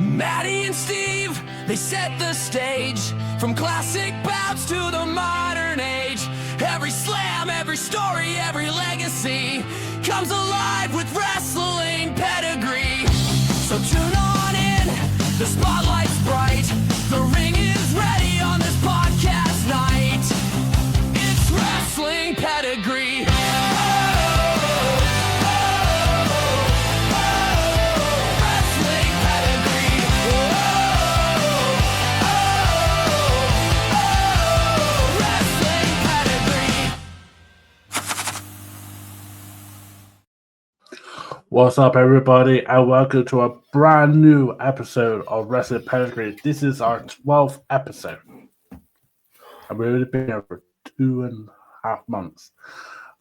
Matty and Steve, they set the stage. From classic bouts to the modern age. Every slam, every story, every legacy comes alive with wrestling pedigree. So tune on in, the spotlight's bright. The ring is ready on this podcast night. It's wrestling pedigree. What's up, everybody, and welcome to a brand new episode of Wrestling Pedigree. This is our 12th episode, and we've only been here for 2.5 months.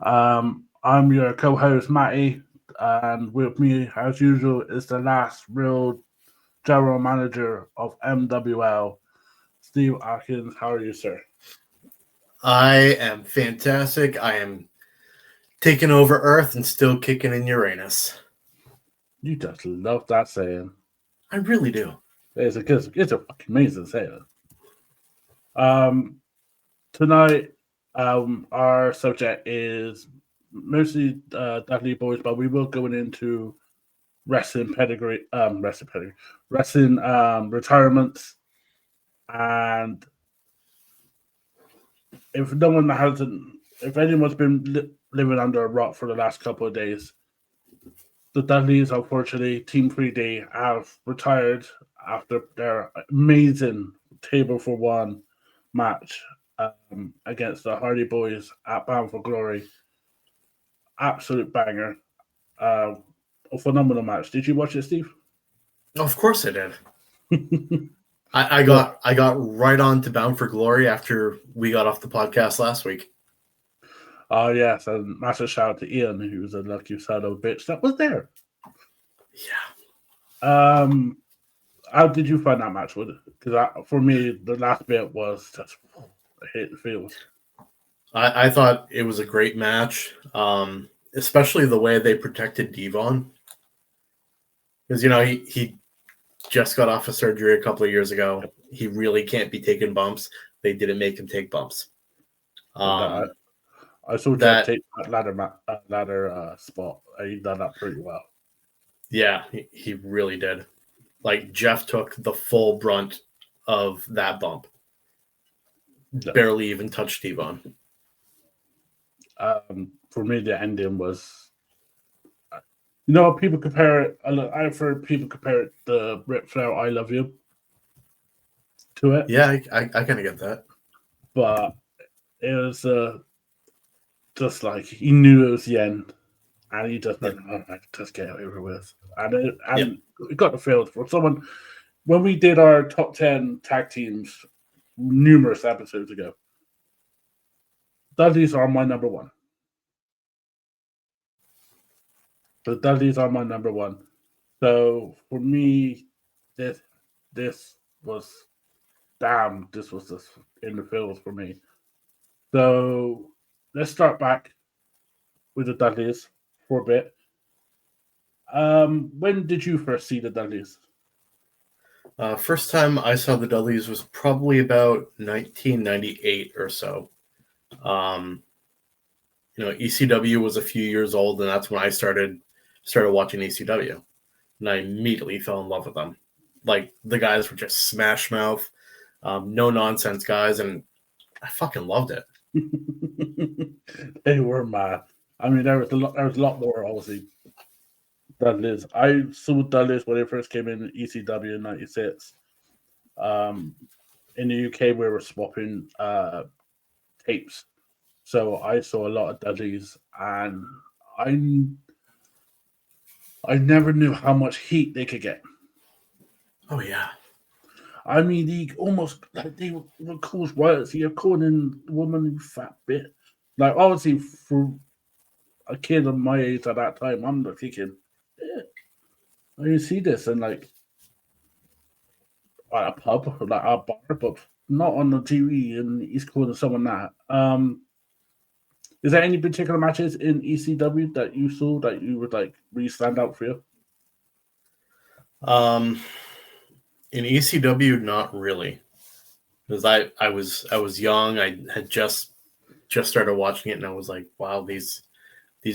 I'm your co-host, Matty, and with me, as usual, is the last real general manager of MWL, Steve Atkins. How are you, sir? I am fantastic. I am taking over Earth and still kicking in Uranus. You just love that saying. I really do. It's a fucking amazing saying. Tonight, our subject is mostly Dudley Boyz, but we will go into wrestling retirements, and if anyone's been living under a rock for the last couple of days, the Dudleys, unfortunately, Team 3D, have retired after their amazing Table for One match against the Hardy Boys at Bound for Glory. Absolute banger. A phenomenal match. Did you watch it, Steve? Of course I did. I got right on to Bound for Glory after we got off the podcast last week. Oh, yes, and massive shout out to Ian, who was a lucky son of a bitch that was there. Yeah. How did you find that match? Because for me, the last bit was just I hate the feels. I thought it was a great match, especially the way they protected Devon. Because, he just got off of surgery a couple of years ago. He really can't be taking bumps. They didn't make him take bumps. I saw Jeff take that ladder spot. He done that pretty well. Yeah, he really did. Like, Jeff took the full brunt of that bump. No. Barely even touched Devon. For me, the ending was... people compare it... I've heard people compare the Ric Flair I Love You to it. Yeah, I kind of get that. But it was... just like he knew it was the end, and he just went, just get it over with. And it got the feel for someone. When we did our top 10 tag teams numerous episodes ago, Dudleys are my number one. The Dudleys are my number one. So for me, this was just in the feels for me. So let's start back with the Dudleys for a bit. When did you first see the Dudleys? First time I saw the Dudleys was probably about 1998 or so. ECW was a few years old, and that's when I started watching ECW, and I immediately fell in love with them. Like, the guys were just smash mouth, no nonsense guys, and I fucking loved it. They were mad. I mean, there was a lot more, obviously. Dudleys. I saw Dudleys when they first came in ECW in '96. In the UK, we were swapping tapes, so I saw a lot of Dudleys, and I never knew how much heat they could get. Oh yeah. I mean, they were called royalty. You're calling a woman, you fat bitch. Like, obviously, for a kid of my age at that time, I'm thinking, I didn't see this in like at a pub or like a bar, but not on the TV. And he's calling someone that. Is there any particular matches in ECW that you saw that you would like really stand out for you? In ECW, not really, because I was young. I had just started watching it, and I was like, wow, these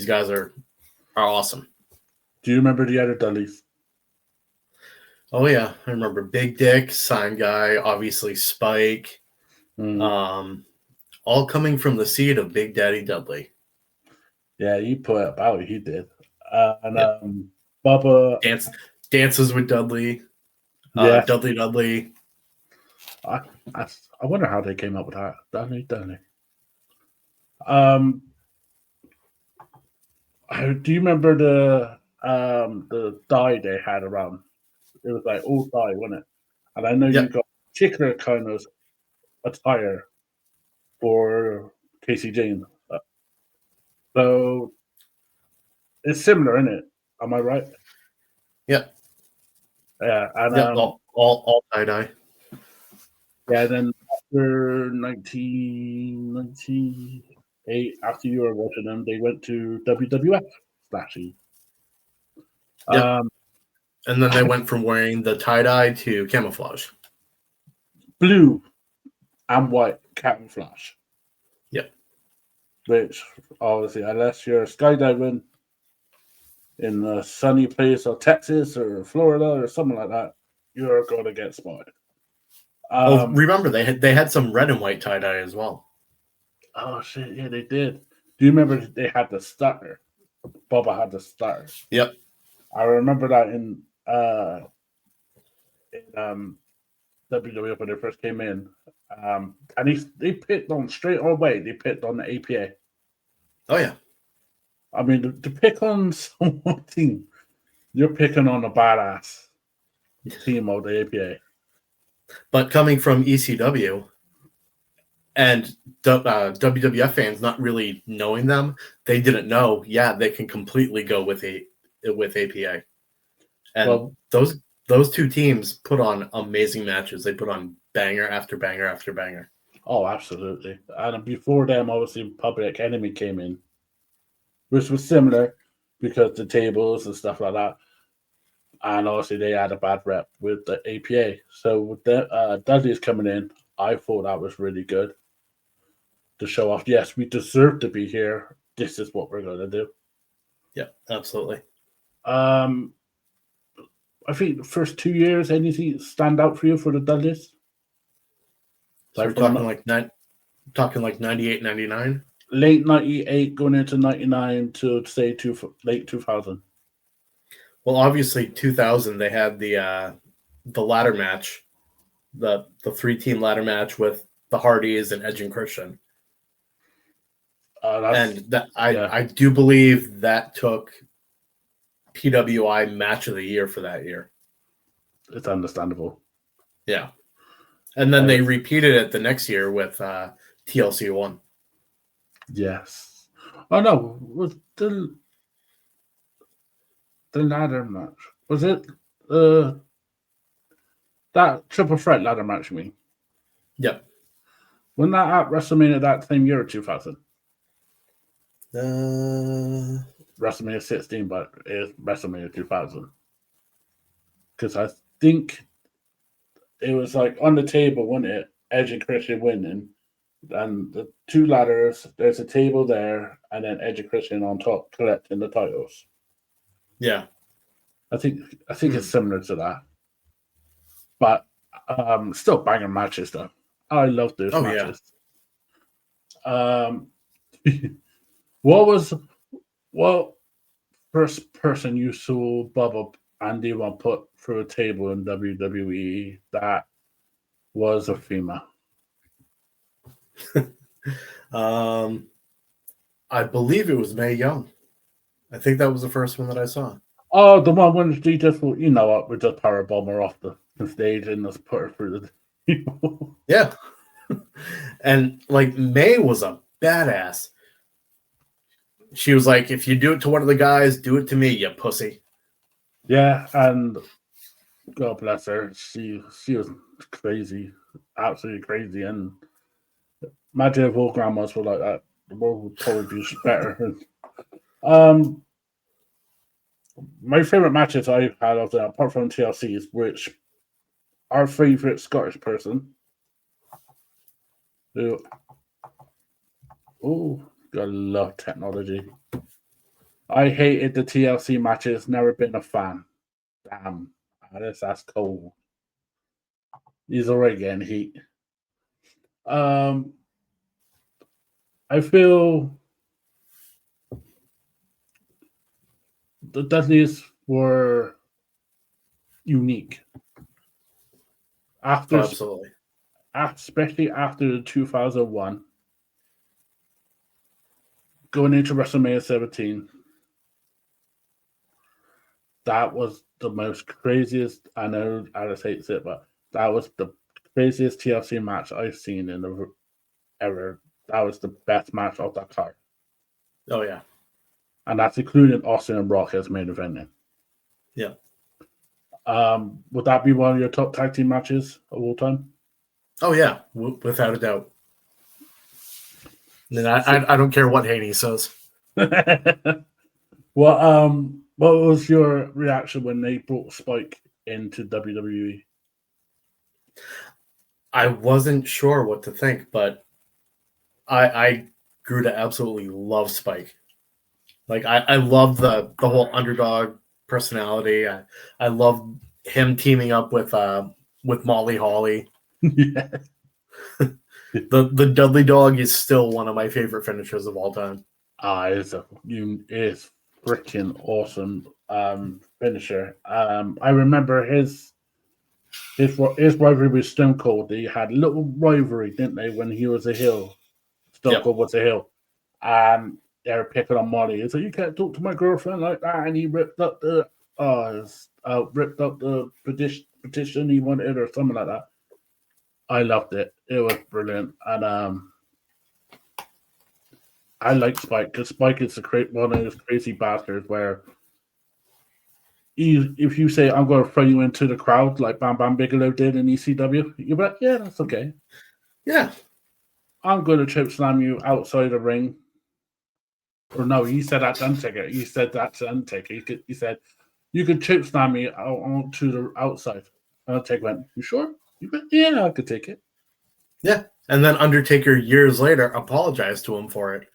guys are awesome. Do you remember the other Dudleys? Oh yeah, I remember Big Dick, Sign Guy, obviously Spike, all coming from the seed of Big Daddy Dudley. Yeah, you put it about he did. Yep. Bubba. Dances with Dudley. Yeah. Dudley. I, I wonder how they came up with that. Dudley. Um, do you remember the dye they had around? It was like old dye, wasn't it? And I know you Yep. got particular kind of attire for Casey Jane. So it's similar, isn't it? Am I right? Yep. Yeah, and Yep. All tie-dye. yeah, then after 1998, after you were watching them, they went to WWF /E. Yep. And then they went from wearing the tie-dye to camouflage. Blue and white camouflage. Yep. Which, obviously, unless you're skydiving in a sunny place of Texas or Florida or something like that, you're going to get spotted. Remember, they had some red and white tie-dye as well. Oh, shit, yeah, they did. Do you remember they had the starter? Bubba had the starter. Yep. I remember that in WWF when they first came in. And they picked on straight away, they picked on the APA. Oh, yeah. I mean, to pick on someone team, you're picking on a badass team of the APA. But coming from ECW and WWF fans not really knowing them, they didn't know. Yeah, they can completely go with APA, and those two teams put on amazing matches. They put on banger after banger after banger. Oh, absolutely. And before them, obviously, Public Enemy came in, which was similar because the tables and stuff like that. And obviously, they had a bad rep with the APA. So with the Dudley's coming in, I thought that was really good to show off. Yes, we deserve to be here. This is what we're going to do. Yeah, absolutely. I think the first 2 years, anything stand out for you for the Dudleys? So we're talking like 98, 99? Late 98 going into 99 to say late 2000. Well, obviously 2000 they had the ladder match, the 3-team ladder match with the Hardys and Edge and Christian. I do believe that took PWI Match of the Year for that year. It's understandable. Yeah. And then they repeated it the next year with TLC 1. Yes. Oh, no. Was the ladder match? Was it that triple threat ladder match, you mean? Yep. Wasn't that at WrestleMania that same year, 2000? WrestleMania 16, but it's WrestleMania 2000. Because I think it was like on the table, wasn't it? Edge and Christian winning. And the two ladders, there's a table there, and then Edge and Christian on top collecting the titles. Yeah. I think it's similar to that. But still banging matches, though. I love those matches. Yeah. What first person you saw Bubba and D1 put through a table in WWE that was a female? I believe it was Mae Young. I think that was the first one that I saw. Oh, the one when she just, you know what, we just powerbomb her off the stage and just put her through the. Yeah. And like Mae was a badass. She was like, if you do it to one of the guys, do it to me, you pussy. Yeah, and God bless her. She was crazy, absolutely crazy. And imagine if all grandmas were like that, the world would probably be better. My favorite matches I've had of them, apart from TLC's, which our favorite Scottish person. Who, oh, I love technology. I hated the TLC matches. Never been a fan. Damn, that's cold. He's already getting heat. I feel the Dudleys were unique Oh, after, absolutely. especially after the 2001, going into WrestleMania 17. That was the most craziest. I know Alice hates it, but that was the craziest TLC match I've seen in the ever. That was the best match of that card, Oh yeah. and that's including Austin and Brock as main eventing. Yeah. Would that be one of your top tag team matches of all time? Oh yeah, without a doubt. And I don't care what Haney says. What was your reaction when they brought Spike into WWE? I wasn't sure what to think, but I grew to absolutely love Spike. Like I love the whole underdog personality. I love him teaming up with Molly Holly. Yeah. The Dudley Dog is still one of my favorite finishers of all time. It's freaking awesome finisher. I remember his rivalry with Stone Cold. They had a little rivalry, didn't they, when he was a heel? Stone Yep. Cold was a heel. And they were picking on Molly. He said, "You can't talk to my girlfriend like that." And he ripped up the petition he wanted or something like that. I loved it. It was brilliant. And I like Spike because Spike is one of those crazy bastards where if you say, "I'm going to throw you into the crowd," like Bam Bam Bigelow did in ECW, you're like, "Yeah, that's okay." Yeah. I'm going to choke slam you outside the ring. Or no, he said that to Undertaker. He said that to Undertaker. He said, "You could choke slam me onto the outside." Undertaker went, "You sure?" You went, "Yeah, I could take it." Yeah. And then Undertaker years later apologized to him for it.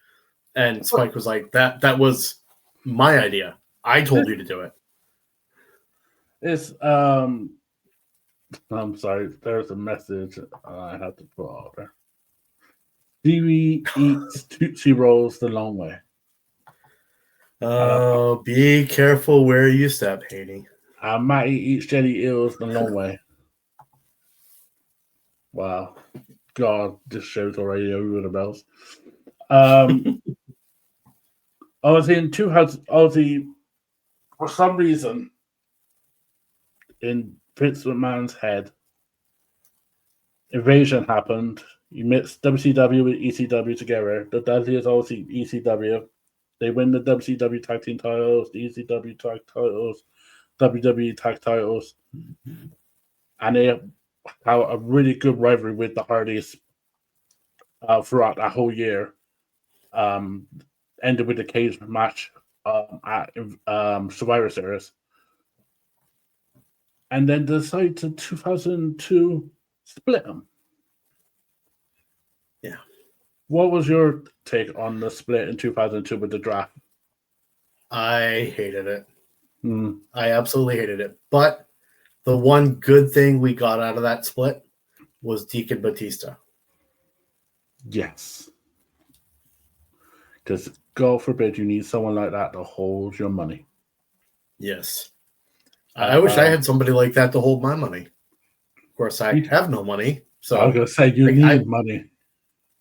And Spike was like, that was my idea. I told you to do it. It's I'm sorry, there's a message I have to put out there. Dewey eats Tootsie Rolls the long way. Oh, be careful where you step, Haney. Matty eats jelly eels the long way. Wow. God, this show's already over the bells. Obviously, for some reason, in Vince McMahon's head, invasion happened. You mixed WCW with ECW together. The Dudley is obviously ECW. They win the WCW tag team titles, the ECW tag titles, WWE tag titles, and they have a really good rivalry with the Hardys throughout that whole year. Ended with the cage match at Survivor Series, and then decided to 2002 split them. Yeah. What was your take on the split in 2002 with the draft? I hated it. Mm. I absolutely hated it. But the one good thing we got out of that split was Deacon Batista. Yes. Because God forbid you need someone like that to hold your money. Yes. I wish I had somebody like that to hold my money. Of course, I have no money. So I was going to say, you need money.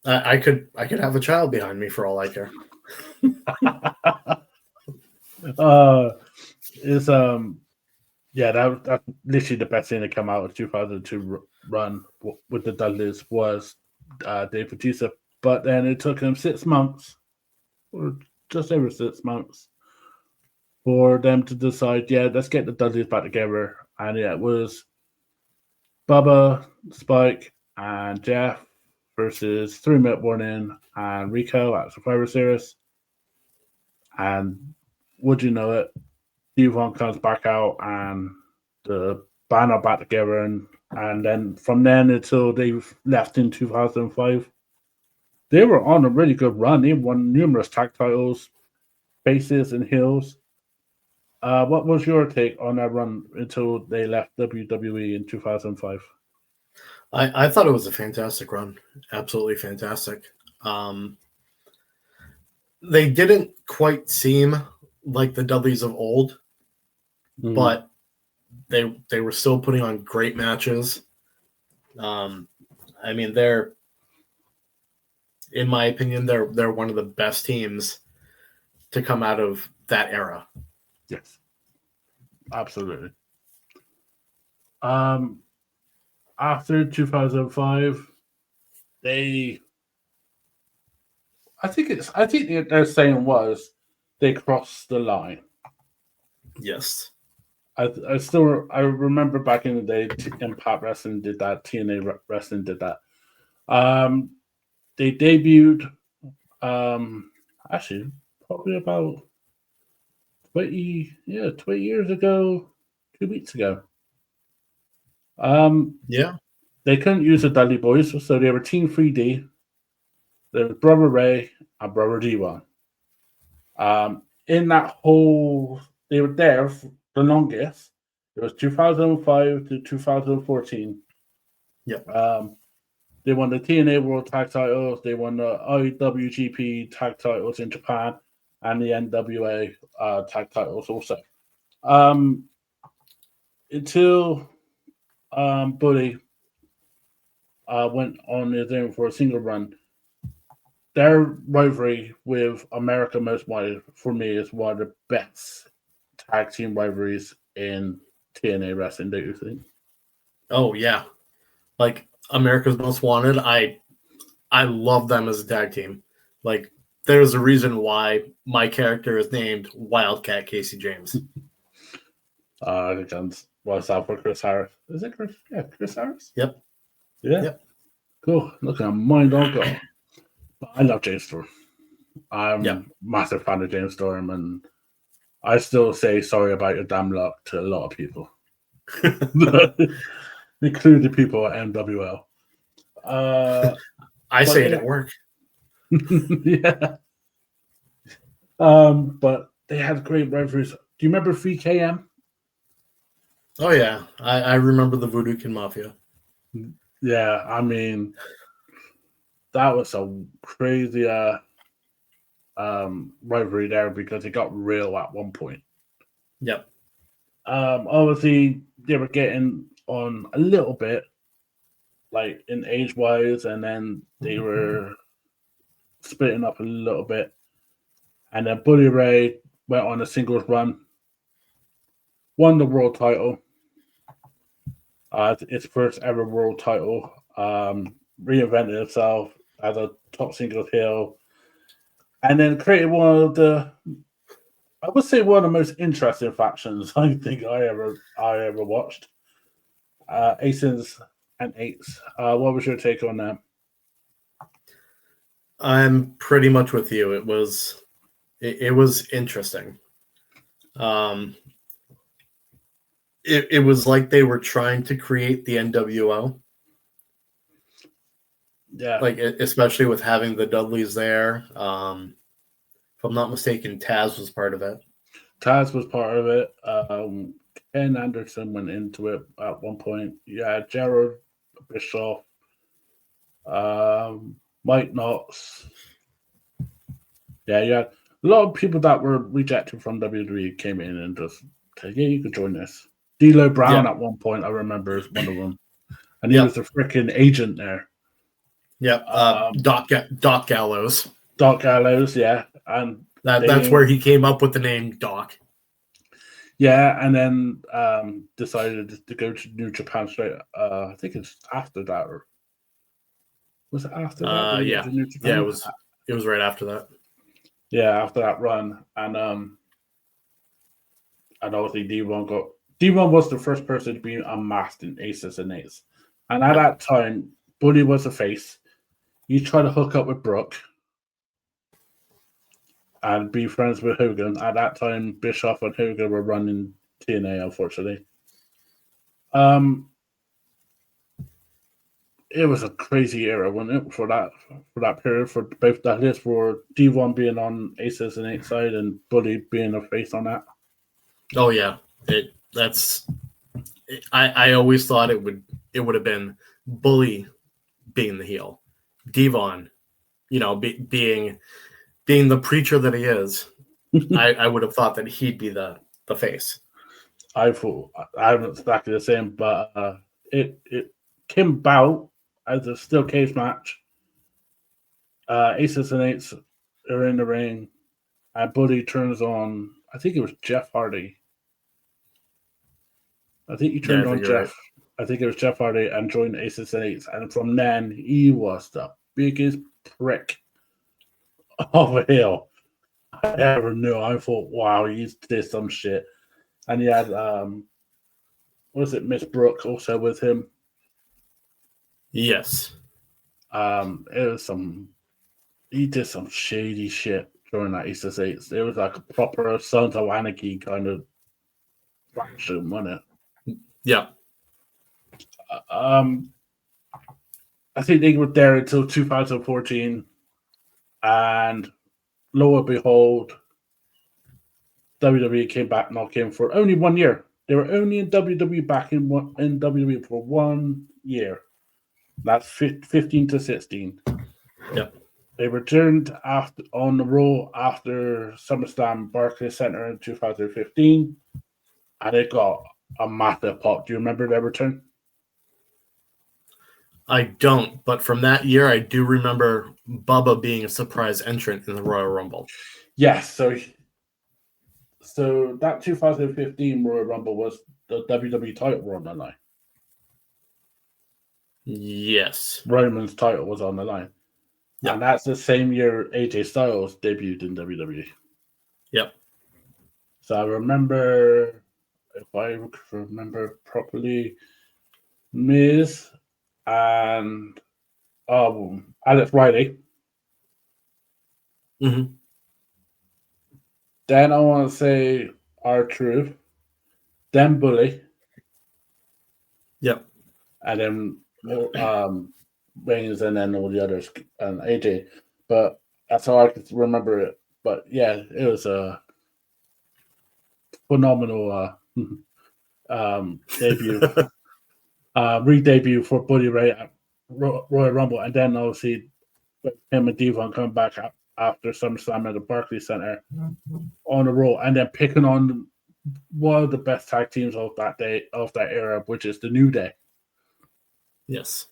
I could have a child behind me for all I care. It's yeah, that's literally the best thing that came out of 2002 run with the Dudleys was Dave Bautista. But then it took him 6 months, or just over 6 months, for them to decide, yeah, let's get the Dudleys back together. And yeah, it was Bubba, Spike, and Jeff versus 3 Minute Warning and Rico at Survivor Series. And would you know it, Devon comes back out and the band are back together, and And then from then until they left in 2005, they were on a really good run. They won numerous tag titles, faces and heels. What was your take on that run until they left WWE in 2005? I thought it was a fantastic run. Absolutely fantastic. They didn't quite seem like the Dudleys of old, but they were still putting on great matches. I mean, they're, in my opinion, they're one of the best teams to come out of that era. Yes, absolutely. After 2005, I think their saying was they crossed the line. Yes. I remember back in the day, Impact Wrestling did that, TNA Wrestling did that. They debuted, actually, probably about 20 years ago, 2 weeks ago. Yeah. They couldn't use the Dudley Boyz, so they were Team 3D. There was Brother Ray and Brother D1. In that whole, they were there for the longest. It was 2005 to 2014. Yeah. They won the TNA World Tag Titles. They won the IWGP Tag Titles in Japan and the NWA Tag Titles also. Until Bully went on his own for a single run. Their rivalry with America Most Wanted, for me, is one of the best tag team rivalries in TNA wrestling, don't you think? Oh yeah. Like America's Most Wanted, I love them as a tag team. Like there's a reason why my character is named Wildcat Casey James. I think that's what's up for Chris Harris. Is it Chris? Yeah, Chris Harris? Yep. Yeah. Yep. Cool. Look at mind all gone. But I love James Storm. I'm Yep. a massive fan of James Storm, and I still say sorry about your damn luck to a lot of people, including people at MWL. I say it at work. Yeah. But they had great rivalries. Do you remember 3KM? Oh yeah. I remember the Voodoo Kin Mafia. Yeah, I mean, that was a crazy rivalry there because it got real at one point. Yep. Obviously they were getting on a little bit, like in age wise, and then they were splitting up a little bit. And then Bully Ray went on a singles run, won the world title, its first ever world title, reinvented itself as a top singles heel, and then created one of the, I would say, one of the most interesting factions I think I ever watched. Aces and Eights. What was your take on that? I'm pretty much with you. It was interesting. It was like they were trying to create the NWO. Yeah, Like especially with having the Dudleys there. If I'm not mistaken, Taz was part of it. Taz was part of it. Ken Anderson went into it at one point. Yeah, Gerald Bischoff, Mike Knox. Yeah. A lot of people that were rejected from WWE came in and just said, "Yeah, you could join this." D'Lo Brown at one point, I remember, is one of them, and he was the freaking agent there. Yep. Doc Gallows. Doc Gallows, yeah, and that's where he came up with the name Doc. Yeah, and then decided to go to New Japan straight. I think it's after that, or was it after that? Yeah, yeah, it was right after that. Yeah, after that run, and obviously D1 was the first person to be unmasked in Aces and Eights, and at that time, Bully was a face. He tried to hook up with Brooke and be friends with Hogan. At that time, Bischoff and Hogan were running TNA, unfortunately. it was a crazy era, wasn't it, for that period, for both that list, for Devon being on Aces and Eight side and Bully being a face on that. Oh yeah, I always thought it would have been Bully being the heel, Devon, being the preacher that he is. I would have thought that he'd be the face. I thought I was exactly the same, but it came about as a steel cage match. Aces and Eights are in the ring, and Buddy turns on. I think it was Jeff Hardy. I think he turned on Jeff. Right. I think it was Jeff Hardy and joined Aces and Eights, and from then he was the biggest prick of a heel I ever knew. I thought, wow, he did some shit, and he had was it Miss Brooke also with him? Yes. It was he did some shady shit during that Easter Eights. It was like a proper Sons of Anarchy kind of faction, wasn't it? Yeah. I think they were there until 2014, and lo and behold, WWE came back knocking for only 1 year. They were only in WWE back in WWE for 1 year. That's 15 to 16. Yep. They returned on the Raw after SummerSlam Barclays Center in 2015, and it got a massive pop. Do you remember their return? I don't, but from that year, I do remember Bubba being a surprise entrant in the Royal Rumble. Yes, so that 2015 Royal Rumble was the WWE title on the line. Yes. Roman's title was on the line. Yep. And that's the same year AJ Styles debuted in WWE. Yep. So I remember, if I remember properly, Miz and Alex Riley. Mm-hmm. Then I want to say R-Truth. Then Bully. Yep. And then Reigns, and then all the others, and AJ. But that's how I can remember it. But yeah, it was a phenomenal debut, re-debut for Bully Ray at Royal Rumble, and then obviously him and Devon come back after SummerSlam at the Barclays Center on the Raw, and then picking on one of the best tag teams of that era, which is the New Day. Yes.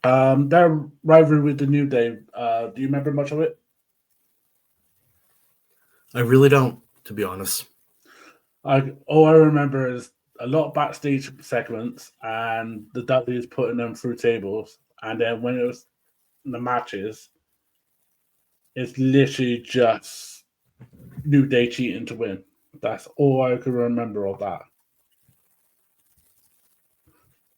Their rivalry with the New Day, do you remember much of it? I really don't, to be honest. All I remember is a lot of backstage segments and the Dudleys putting them through tables, and then when it was the matches, it's literally just New Day cheating to win. That's all I can remember of that.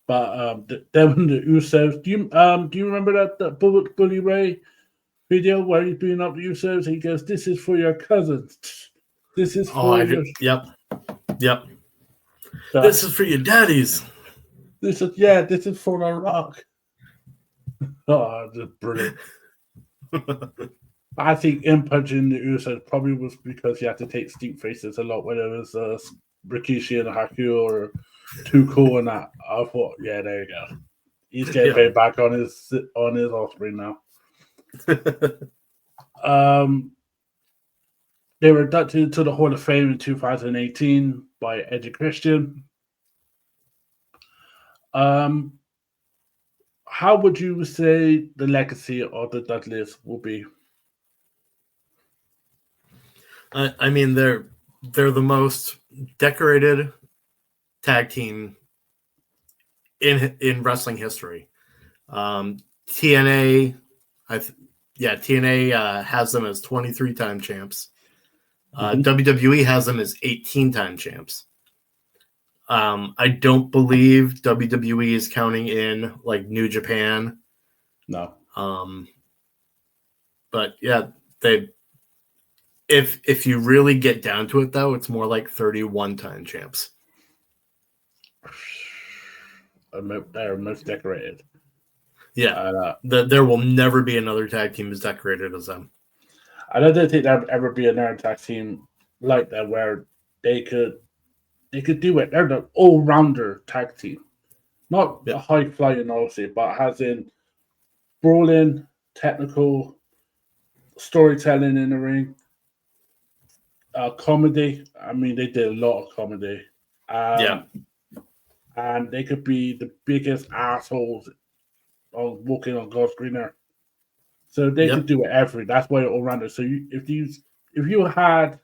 But then the Usos. Do you remember that Bully Ray video where he's beating up the Usos? He goes, "This is for your cousins. This is for your." Yep. This is for your daddies. This is for The Rock. Oh, just brilliant. I think him punching the Usos probably was because he had to take steep faces a lot when it was Rikishi and Haku or Too Cool and that. I thought, yeah, there you go. He's getting paid back on his offspring now. They were inducted to the Hall of Fame in 2018 by Eddie Christian. How would you say the legacy of the Dudleys will be? I mean, they're the most decorated tag team in wrestling history. TNA, TNA has them as 23-time champs. WWE has them as 18-time champs. I don't believe WWE is counting in like New Japan. No. But yeah, if you really get down to it, though, it's more like 31-time champs. They're most decorated. Yeah. There will never be another tag team as decorated as them. I don't think there'll ever be another tag team like that where they could do it. They're the all rounder tag team, not Yep. a high flying obviously, but has in brawling, technical, storytelling in the ring, comedy. I mean, they did a lot of comedy. Yeah. And they could be the biggest assholes on walking on God's green earth. So they could Yep. do it every. That's why all rounder. So if you had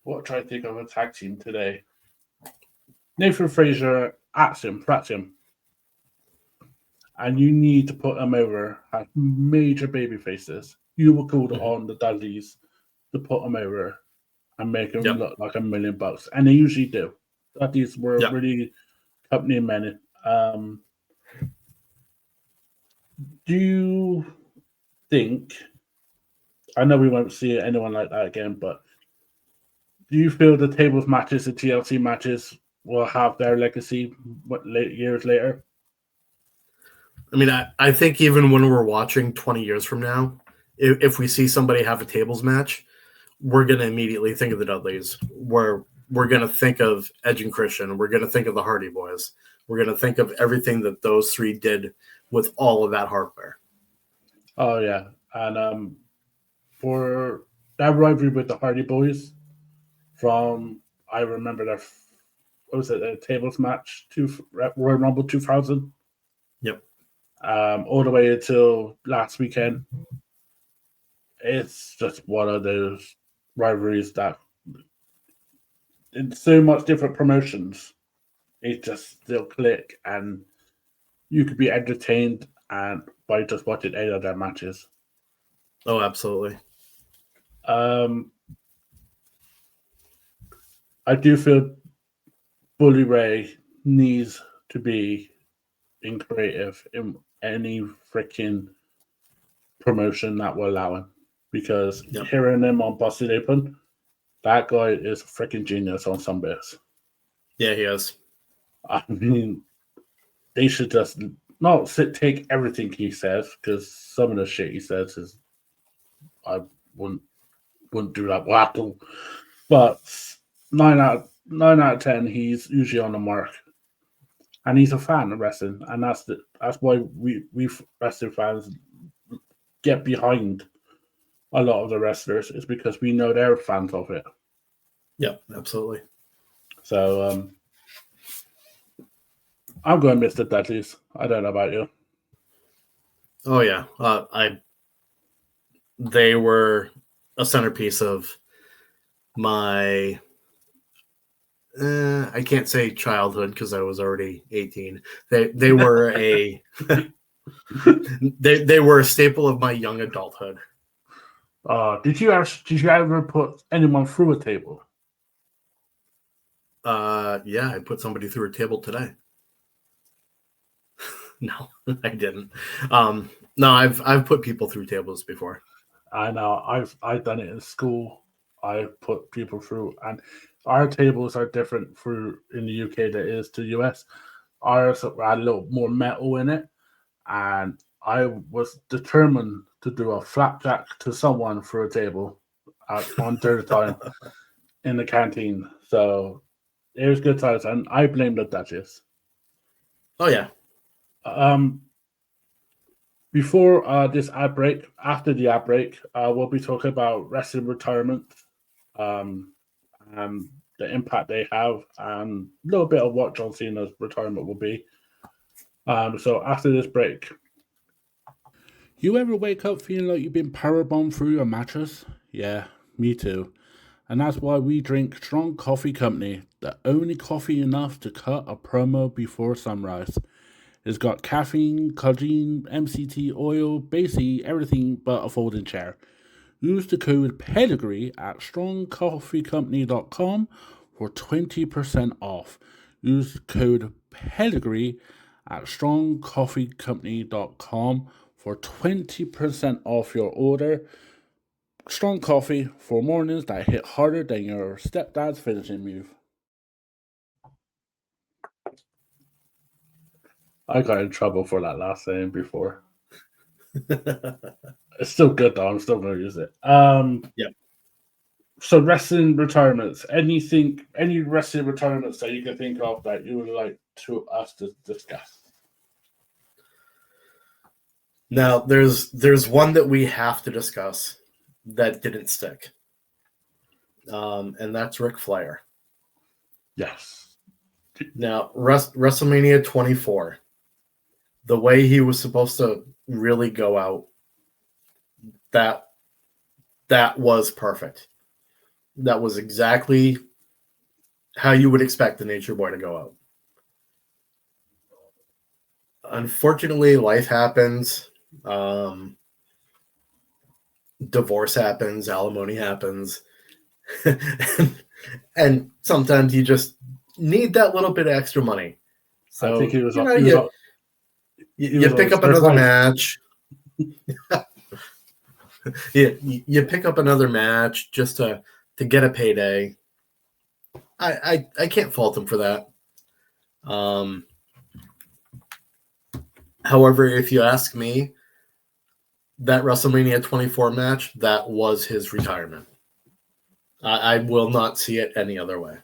what try to think of a tag team today, Nathan Fraser, Axiom, and you need to put them over as major baby faces. You will call on the Dudleys to put them over and make them Yep. look like $1,000,000, and they usually do. Dudleys were Yep. really company men. Do you think? I know we won't see anyone like that again, but do you feel the tables matches, the TLC matches, will have their legacy years later? I mean, I think even when we're watching 20 years from now, if we see somebody have a tables match, we're going to immediately think of the Dudleys. We're going to think of Edge and Christian. We're going to think of the Hardy Boys. We're going to think of everything that those three did with all of that hardware. Oh yeah, and for that rivalry with the Hardy Boys, from I remember that what was it, a tables match to Royal Rumble 2000. Yep. All the way until last weekend. It's just one of those rivalries that in so much different promotions, it just still click and you could be entertained and by just watching any of their matches. Oh, absolutely. I do feel Bully Ray needs to be in creative in any freaking promotion that will allow him. Because hearing him on Busted Open, that guy is a freaking genius on some bits. Yeah, he is. I mean, they should just not take everything he says, because some of the shit he says is I wouldn't do that at all. But 9 out of 10, he's usually on the mark, and he's a fan of wrestling, and that's why we wrestling fans get behind a lot of the wrestlers, is because we know they're fans of it. Yeah, absolutely. So I'm going Mr. Dudley's. I don't know about you. Oh yeah, they were a centerpiece of my. I can't say childhood because I was already 18. They were a they were a staple of my young adulthood. Did you ever put anyone through a table? Yeah, I put somebody through a table today. No, I didn't. No, I've put people through tables before. I know. I've done it in school. I put people through, and our tables are different in the UK than it is to US. Ours had a little more metal in it, and I was determined to do a flapjack to someone through a table on dinner time in the canteen. So it was good times, and I blame the Duchess. Oh yeah. Before this outbreak, after the outbreak, we'll be talking about wrestling retirement, and the impact they have, and a little bit of what John Cena's retirement will be. So after this break. You ever wake up feeling like you've been powerbombed through your mattress? Yeah, me too. And that's why we drink Strong Coffee Company, the only coffee enough to cut a promo before sunrise. It's got caffeine, collagen, MCT oil, basically everything but a folding chair. Use the code PEDIGREE at strongcoffeecompany.com for 20% off. Use the code PEDIGREE at strongcoffeecompany.com for 20% off your order. Strong coffee for mornings that hit harder than your stepdad's finishing move. I got in trouble for that last saying before. It's still good though. I'm still going to use it. Yeah. So wrestling retirements. Any wrestling retirements that you can think of that you would like to us to discuss? Now, there's one that we have to discuss that didn't stick, and that's Ric Flair. Yes. Now, WrestleMania 24, the way he was supposed to really go out, that was perfect. That was exactly how you would expect the Nature Boy to go out. Unfortunately, life happens. Divorce happens, alimony happens, and sometimes you just need that little bit of extra money. So I think he was. You pick up another match. you pick up another match just to get a payday. I can't fault him for that. However, if you ask me, that WrestleMania 24 match, that was his retirement. I will not see it any other way.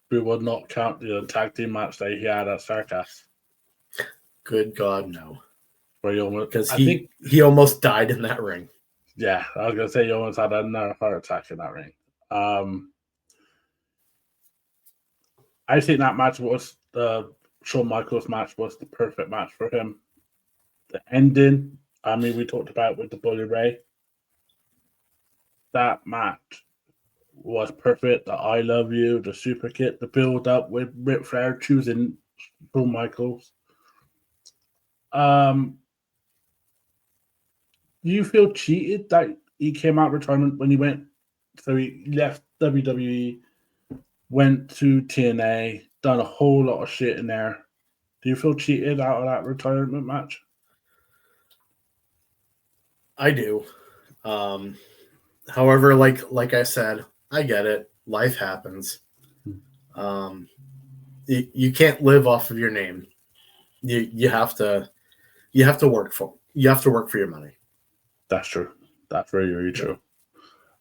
We would not count the tag team match that he had at Starcast. Good God, no. Because he almost died in that ring. Yeah, I was going to say he almost had another heart attack in that ring. I think that match was Shawn Michaels match was the perfect match for him. The ending, I mean, we talked about with the Bully Ray. That match was perfect. The I Love You, the super kick, the build up with Ric Flair choosing Shawn Michaels. Do you feel cheated that he came out of retirement when he went? So he left WWE, went to TNA, done a whole lot of shit in there. Do you feel cheated out of that retirement match? I do. However, like I said, I get it. Life happens. You can't live off of your name. You have to work for your money. That's true. That's very, very true.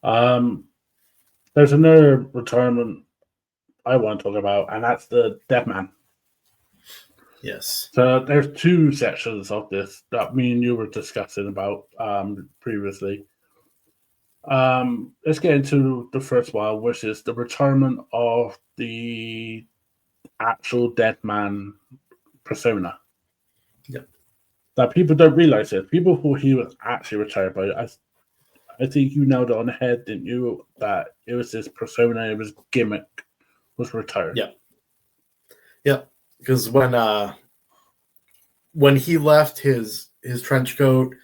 There's another retirement I want to talk about, and that's the Dead Man. Yes. So there's two sections of this that me and you were discussing about previously. Let's get into the first one, which is the retirement of the actual Dead Man persona. Yep. That people don't realize it. People thought he was actually retired, but I think you nailed it on the head, didn't you? That it was this persona, it was gimmick, was retired. Yeah. Yeah. Because when he left his trench coat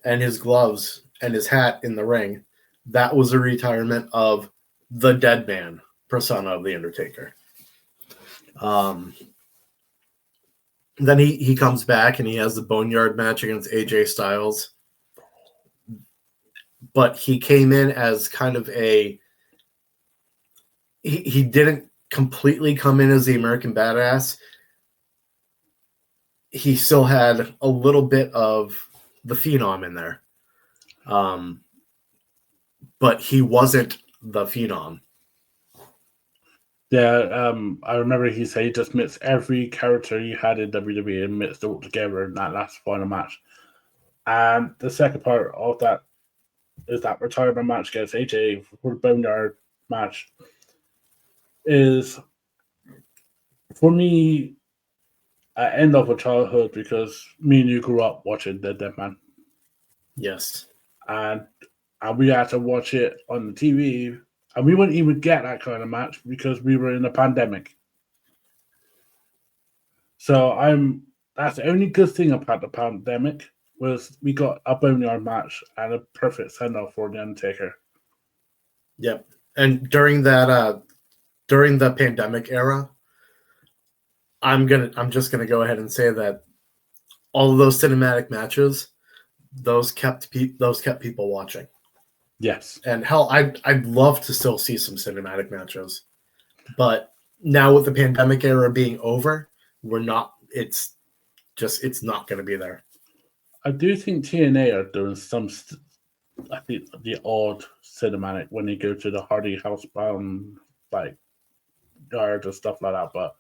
and his gloves and his hat in the ring, that was a retirement of the Dead Man persona of the Undertaker. Then he comes back and he has the Boneyard match against AJ Styles. But he came in as kind of he didn't completely come in as the American Badass. He still had a little bit of the Phenom in there. But he wasn't the Phenom. Yeah, I remember he said he just mixed every character he had in WWE and mixed it all together in that last final match. And the second part of that is that retirement match against AJ for the Boneyard match is, for me, an end of a childhood because me and you grew up watching the Dead Man. Yes. And we had to watch it on the TV, and we wouldn't even get that kind of match because we were in a pandemic. So that's the only good thing about the pandemic was we got a Boneyard match and a perfect send-off for the Undertaker. Yep. And during the pandemic era, I'm just gonna go ahead and say that all of those cinematic matches, those kept people watching. Yes. And hell, I'd love to still see some cinematic matches, but now with the pandemic era being over, we're not. It's just it's not going to be there. I do think TNA are doing I think the odd cinematic when they go to the Hardy Housebound like yard and stuff like that. But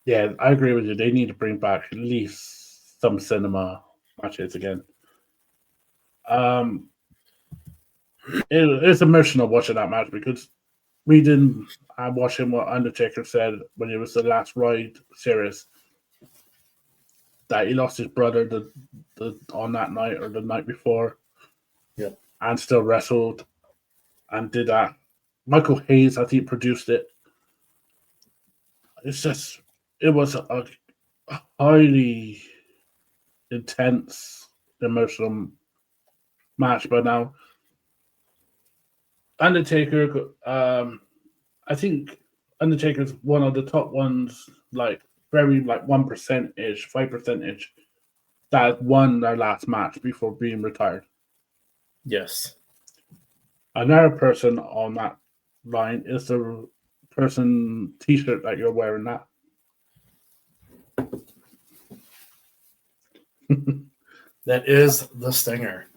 yeah, I agree with you. They need to bring back at least some cinema matches again. It's emotional watching that match because I'm watching what Undertaker said when it was the last Ride series that he lost his brother on that night or the night before. Yeah. And still wrestled and did that. Michael Hayes, I think, produced it. It was a highly intense, emotional match. But now, Undertaker, I think Undertaker's one of the top ones, like very like 1% ish, 5% ish, that won their last match before being retired. Yes. Another person on that line is the person T-shirt that you're wearing. That That is the Stinger.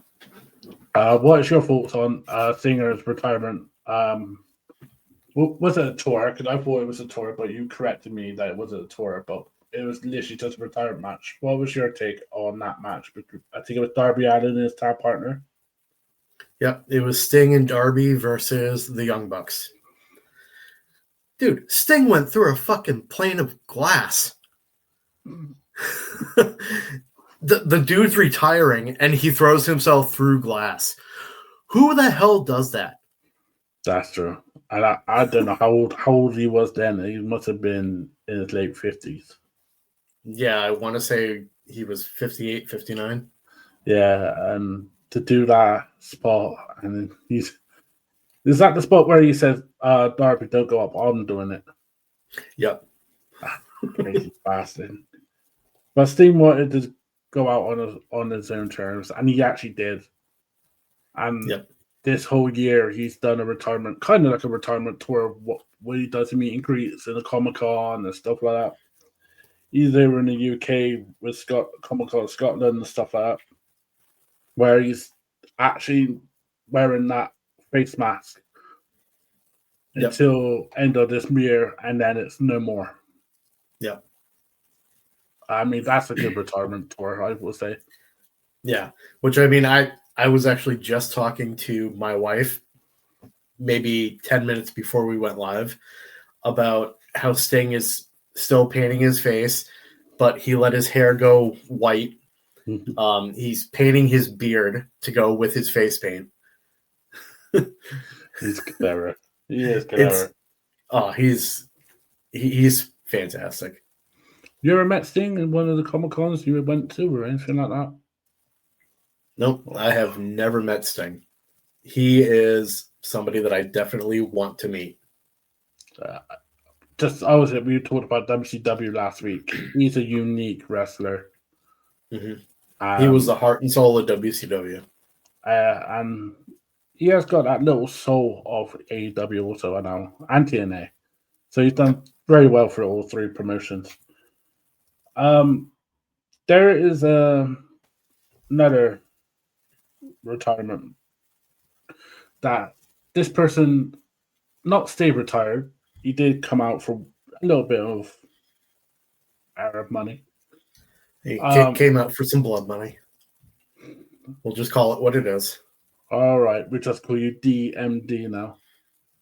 what is your thoughts on Singer's retirement? Was it a tour? Because I thought it was a tour, but you corrected me that it wasn't a tour, but it was literally just a retirement match. What was your take on that match? I think it was Darby Allin and his tag partner. Yep, it was Sting and Darby versus the Young Bucks. Dude, Sting went through a fucking plane of glass. The dude's retiring and he throws himself through glass. Who the hell does that? That's true. And I don't know how old he was then. He must have been in his late 50s. Yeah, I want to say he was 58, 59. Yeah, and to do that spot, and is that the spot where he says, Darby, don't go up, I'm doing it. Yep. Crazy bastard. But Sting wanted to go out on his own terms, and he actually did. And this whole year, he's done a retirement, kind of like a retirement tour, what he does in meet and greets in the Comic-Con and stuff like that. He's over in the UK with Comic-Con Scotland and stuff like that, where he's actually wearing that face mask until end of this year, and then it's no more. Yeah. I mean, that's a good retirement tour, I will say. Yeah, which I mean, I was actually just talking to my wife maybe 10 minutes before we went live about how Sting is still painting his face, but he let his hair go white. He's painting his beard to go with his face paint. He's clever. He is clever. He's fantastic. You ever met Sting in one of the Comic-Cons you went to or anything like that? Nope, I have never met Sting. He is somebody that I definitely want to meet. We talked about WCW last week. He's a unique wrestler. Mm-hmm. He was the heart and soul of WCW. And he has got that little soul of AEW also, I know, and TNA. So he's done very well for all three promotions. There is another retirement that this person not stay retired. He did come out for a little bit of Arab money. He came out for some blood money. We'll just call it what it is. All right, we just call you DMD now.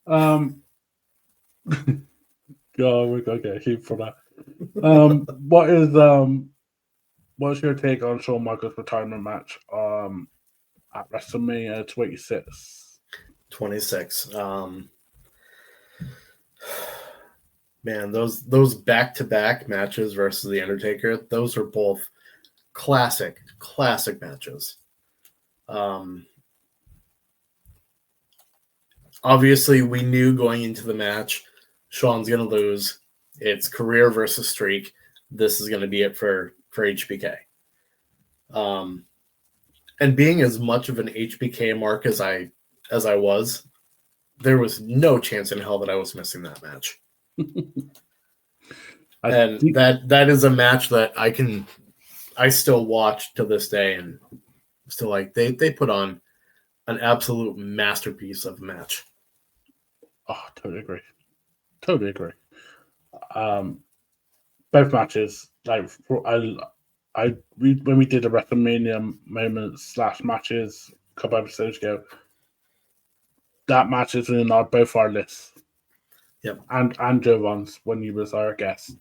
God, we're gonna get heat for that. What's your take on Shawn Michaels' retirement match at WrestleMania 26? 26. Man, those back-to-back matches versus the Undertaker, those are both classic matches. Obviously, we knew going into the match, Shawn's going to lose. It's career versus streak. This is going to be it for HBK. And being as much of an HBK mark as I was, there was no chance in hell that I was missing that match. That is a match that I can I still watch to this day, and still like they put on an absolute masterpiece of a match. Oh, totally agree. Totally agree. Both matches, like when we did the WrestleMania moments / matches a couple episodes ago, that match is in both our lists. Yep. And Jovan's when he was our guest.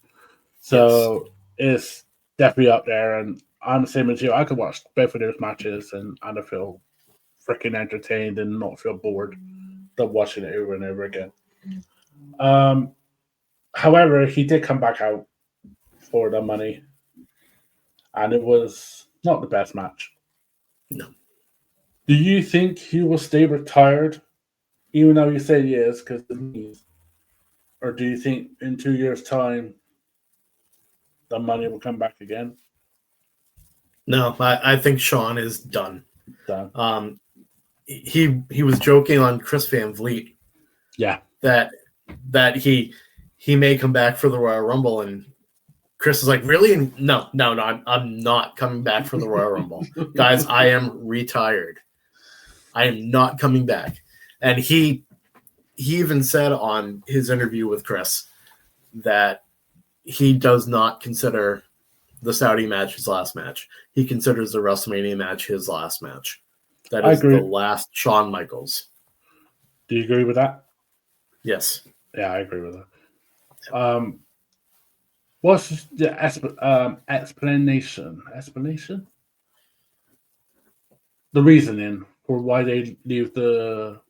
So it's definitely up there, and I'm the same as you. I could watch both of those matches and I feel freaking entertained and not feel bored of watching it over and over again. However, he did come back out for the money, and it was not the best match. No. Do you think he will stay retired, even though you say he is, because of knees? Or do you think in 2 years' time the money will come back again? No, I think Sean is done. Done. He was joking on Chris Van Vliet. Yeah. That he may come back for the Royal Rumble, and Chris is like, really? No, I'm not coming back for the Royal Rumble. Guys, I am retired. I am not coming back. And he even said on his interview with Chris that he does not consider the Saudi match his last match. He considers the WrestleMania match his last match. That is the last Shawn Michaels. Do you agree with that? Yes. Yeah, I agree with that. What's the explanation? Explanation? The reasoning for why they leave the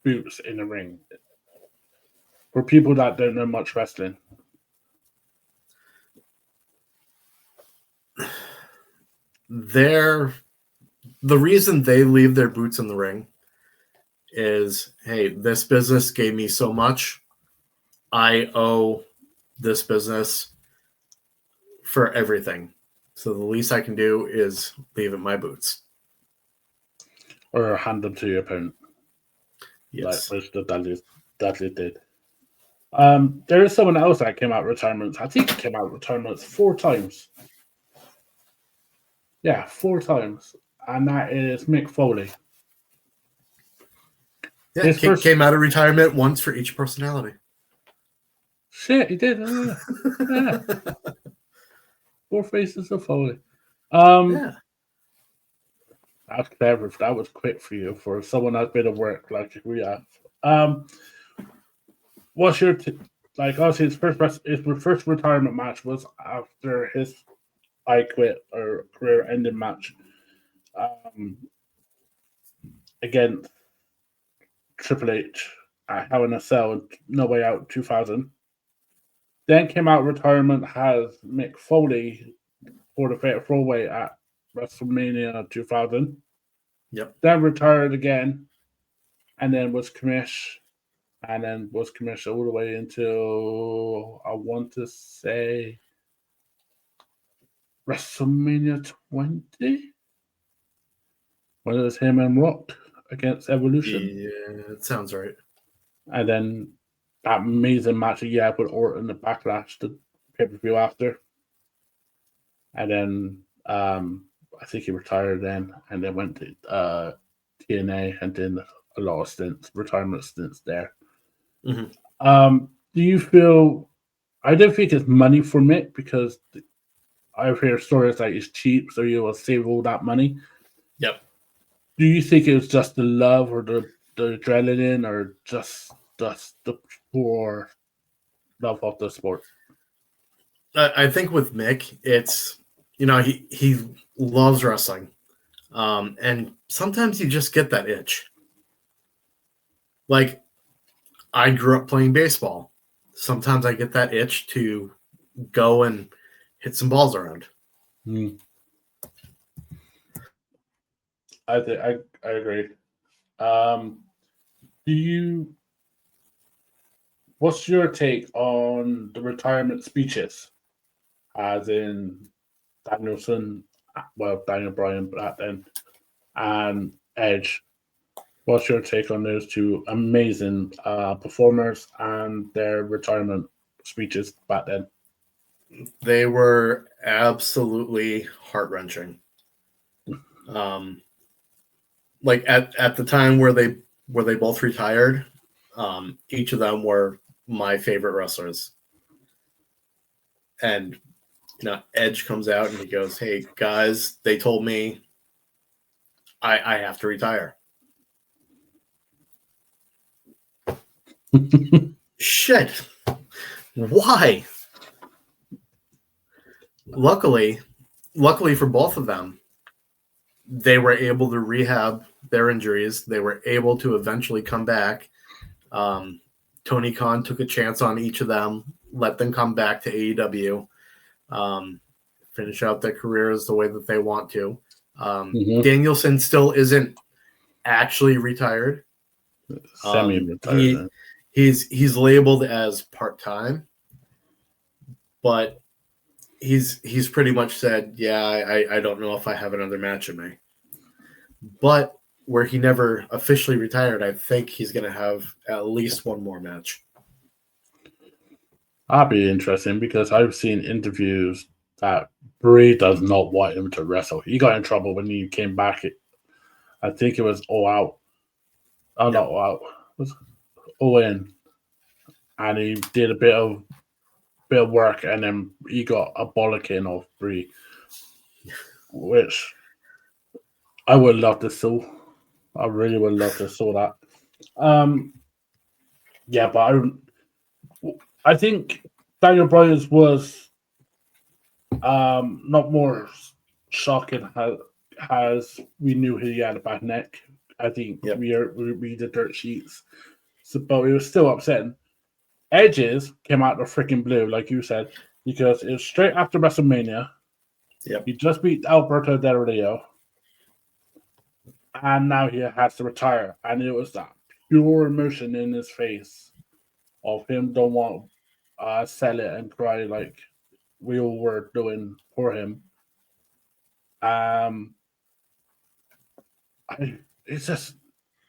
boots in the ring. For people that don't know much wrestling. The reason they leave their boots in the ring is, hey, this business gave me so much. I owe this business for everything. So the least I can do is leave in my boots. Or hand them to your opponent. Yes. Like Dudley did. There is someone else that came out of retirement. I think he came out of retirement 4 times. Yeah, 4 times. And that is Mick Foley. Yeah, he came out of retirement once for each personality. Shit, he did. Yeah. 4 faces of Foley. Yeah. That's clever. That was quick for you, for someone that's been at work like we have. What's your obviously his first retirement match was after his I Quit or career-ending match against Triple H at Hell in a Cell, No Way Out 2000. Then came out of retirement has Mick Foley for the Fatal 4-Way at WrestleMania 2000. Yep. Then retired again, and then was commissioned, all the way until I want to say WrestleMania 20, when it was him and Rock against Evolution. Yeah, it sounds right. And then that amazing match with Orton, the Backlash, the pay-per-view after. And then I think he retired then, and then went to TNA and did a lot of retirement stints there. Mm-hmm. Do you feel? I don't think it's money for Mick, because I've heard stories like it's cheap, so you will save all that money. Yep. Do you think it was just the love or the adrenaline, or just the pure love of the sport? I think with Mick, it's, he loves wrestling. And sometimes you just get that itch. Like, I grew up playing baseball. Sometimes I get that itch to go and hit some balls around. I agree. What's your take on the retirement speeches? As in Daniel Bryan back then, and Edge. What's your take on those two amazing performers and their retirement speeches back then? They were absolutely heart-wrenching. Like at the time where they both retired, each of them were my favorite wrestlers. And Edge comes out and he goes, "Hey guys, they told me I have to retire." Shit. Why? Luckily for both of them, they were able to rehab their injuries. They were able to eventually come back. Tony Khan took a chance on each of them, let them come back to AEW, finish out their careers the way that they want to. Danielson still isn't actually retired. Semi-retired. He's labeled as part-time, but he's pretty much said, yeah, I don't know if I have another match in me. But where he never officially retired, I think he's going to have at least one more match. That'd be interesting because I've seen interviews that Bray does not want him to wrestle. He got in trouble when he came back. I think it was All Out. Oh, not All Out. It was All In. And he did a bit of work, and then he got a bollocking of Bray, which I would love to see. I really would love to see that. Yeah, but I think Daniel Bryan was not more shocking as we knew he had a bad neck. I think we read the dirt sheets, but it was still upsetting. Edges came out of freaking blue, like you said, because it was straight after WrestleMania. Yep. He just beat Alberto Del Rio, and now he has to retire. And it was that pure emotion in his face of him don't want to sell it and cry like we all were doing for him. It's just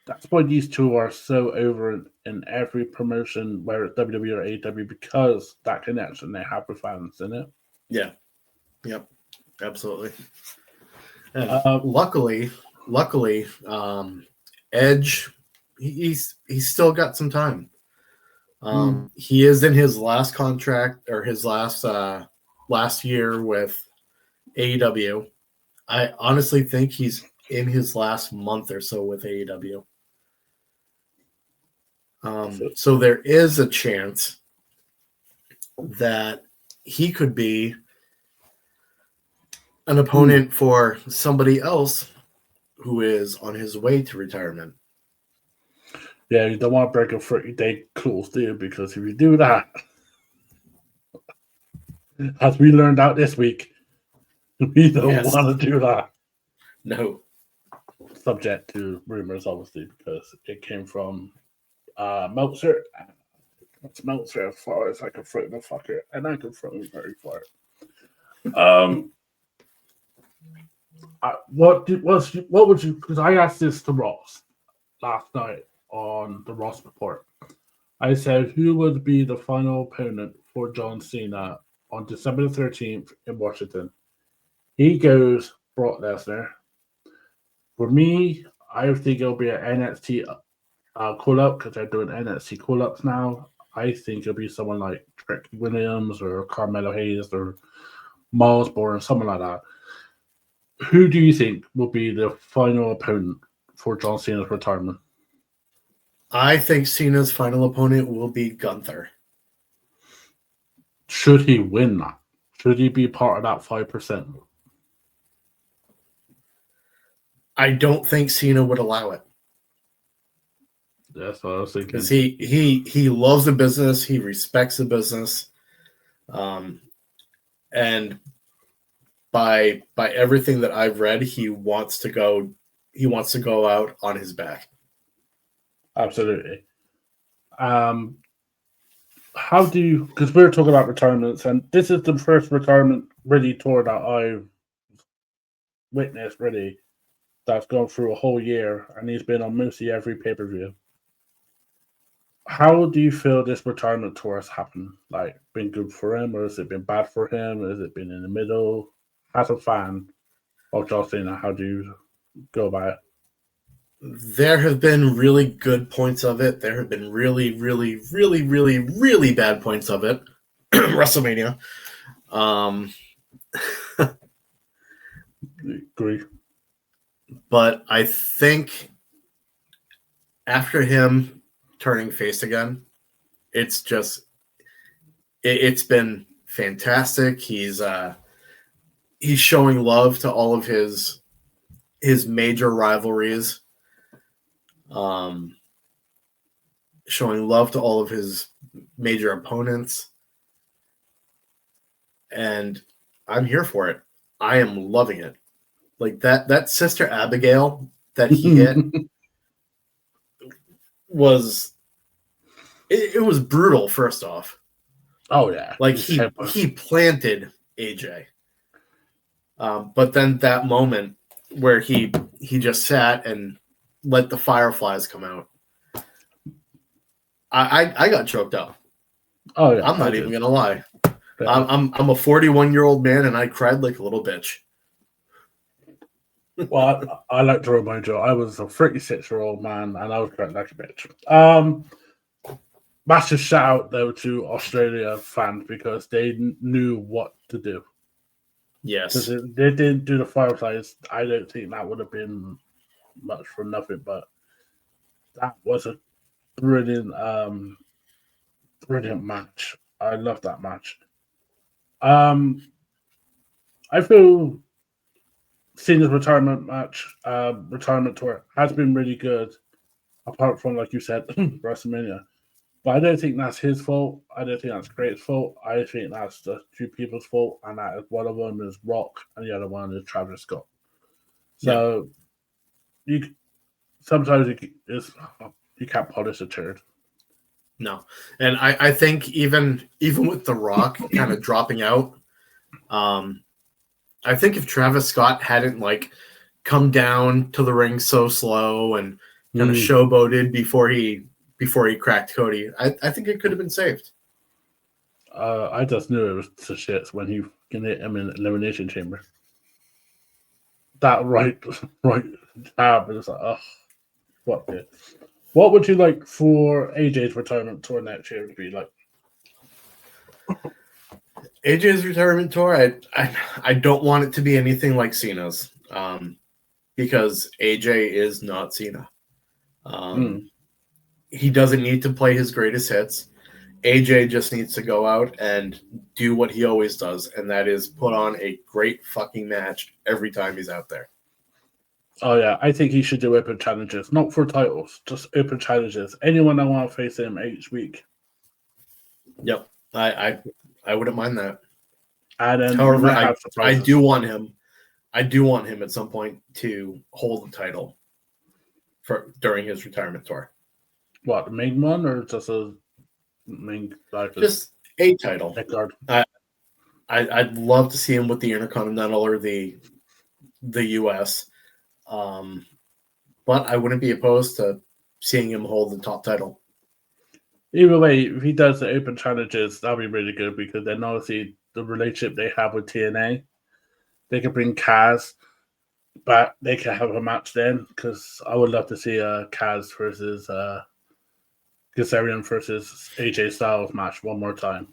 that's why these two are so over in every promotion, whether it's WWE or AEW, because that connection they have with fans, isn't it? Yeah. Yep. Absolutely. And luckily, Edge, he's still got some time. He is in his last contract or his last year with AEW. I honestly think he's in his last month or so with AEW. So there is a chance that he could be an opponent for somebody else who is on his way to retirement. Yeah, you don't want to break a 30-day clause, do you? Because if you do that, as we learned out this week, we don't want to do that. No. Subject to rumors, obviously, because it came from Meltzer. It's Meltzer as far as I can throw the fucker, and I can throw him very far. What would you? Because I asked this to Ross last night on the Ross report. I said, who would be the final opponent for John Cena on December the 13th in Washington? He goes Brock Lesnar. For me, I think it'll be an NXT call-up because they're doing NXT call-ups now. I think it'll be someone like Trick Williams or Carmelo Hayes or Miles Bourne, someone like that. Who do you think will be the final opponent for John Cena's retirement? I think Cena's final opponent will be Gunther. Should he win that? Should he be part of that 5%? I don't think Cena would allow it. That's what I was thinking. Because he loves the business, he respects the business, and by everything that I've read, he wants to go out on his back. Absolutely. How do you? Because we're talking about retirements, and this is the first retirement really tour that I've witnessed. Really, that's gone through a whole year, and he's been on mostly every pay-per-view. How do you feel this retirement tour has happened? Like, been good for him, or has it been bad for him? Or has it been in the middle? As a fan of John Cena, how do you go about it? There have been really good points of it. There have been really, really, really, really, really bad points of it. WrestleMania. Agree. But I think after him turning face again, it's just it's been fantastic. He's showing love to all of his major rivalries. Showing love to all of his major opponents. And I'm here for it. I am loving it. Like that Sister Abigail that he hit was it was brutal, first off. Oh yeah. Like he planted AJ. But then that moment where he just sat and let the fireflies come out. I got choked up. Oh yeah. I'm not even gonna lie. Yeah. I'm a 41-year-old man and I cried like a little bitch. Well, I like to remind you, I was a 36-year-old man and I was crying like a bitch. Massive shout out though to Australia fans because they knew what to do. Yes. Because they didn't do the fireflies, I don't think that would have been much for nothing, but that was a brilliant brilliant match. I love that match. I feel Cena's retirement tour has been really good, apart from, like you said, WrestleMania. But I don't think that's his fault. I don't think that's Great's fault. I think that's the two people's fault, and that is one of them is Rock, and the other one is Travis Scott. So you sometimes you can't polish a turd. No, and I think even with The Rock kind of dropping out, I think if Travis Scott hadn't like come down to the ring so slow and kind of showboated before he cracked Cody, I think it could have been saved. I just knew it was to shits when he can hit him in Elimination Chamber. That right jab is like, oh, fuck it. What would you like for AJ's retirement tour next year to be like? AJ's retirement tour, I don't want it to be anything like Cena's, because AJ is not Cena. He doesn't need to play his greatest hits. AJ just needs to go out and do what he always does, and that is put on a great fucking match every time he's out there. Oh yeah, I think he should do open challenges, not for titles, just open challenges. Anyone that want to face him each week. Yep, I wouldn't mind that. And then, however, I do want him. I do want him at some point to hold the title during his retirement tour. What, the main one or just a main? Just a title. I'd love to see him with the Intercontinental or the US. But I wouldn't be opposed to seeing him hold the top title. Either way, if he does the open challenges, that'll be really good because then obviously the relationship they have with TNA, they can bring Kaz back. They can have a match then because I would love to see a Kaz versus Kazarian versus AJ Styles match one more time.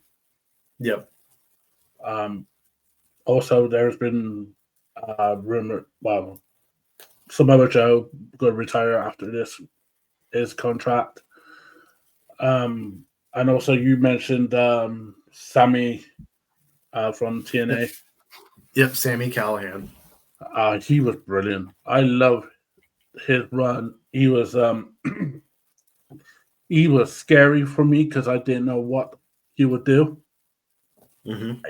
Yep. Also, there's been rumor. Well, Samoa Joe going to retire after his contract. And also, you mentioned Sammy from TNA. Yep, Sammy Callahan. He was brilliant. I love his run. He was he was scary for me because I didn't know what he would do. Mm-hmm.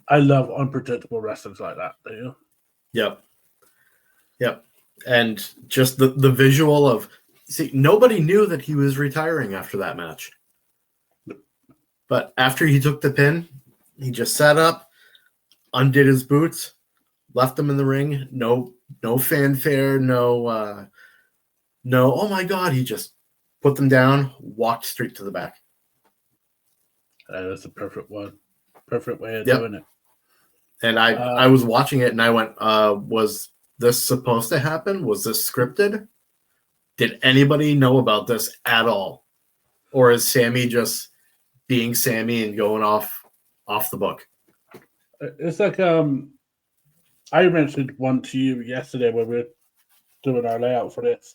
I love unpredictable wrestlers like that. Do you? Yep. And just the visual of nobody knew that he was retiring after that match. But after he took the pin, he just sat up, undid his boots, left them in the ring. No fanfare, no oh my God, he just put them down, walked straight to the back. That's a perfect one. Perfect way of Yep. doing it. And I was watching it and I went, was this supposed to happen? Was this scripted? Did anybody know about this at all? Or is Sammy just being Sammy and going off the book? It's like I mentioned one to you yesterday when we were doing our layout for this,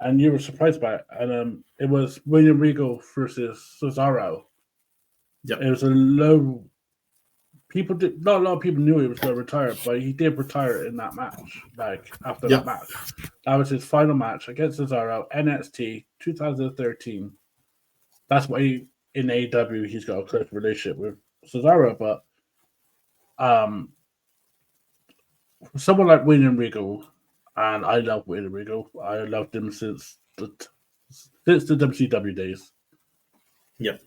and you were surprised by it. And it was William Regal versus Cesaro. Yep. It was a low. Not a lot of people knew he was going to retire, but he did retire in that match. Like after that match, that was his final match against Cesaro, NXT 2013. That's why in AEW he's got a close relationship with Cesaro, but someone like William Regal, and I love William Regal. I loved him since the WCW days. Yep.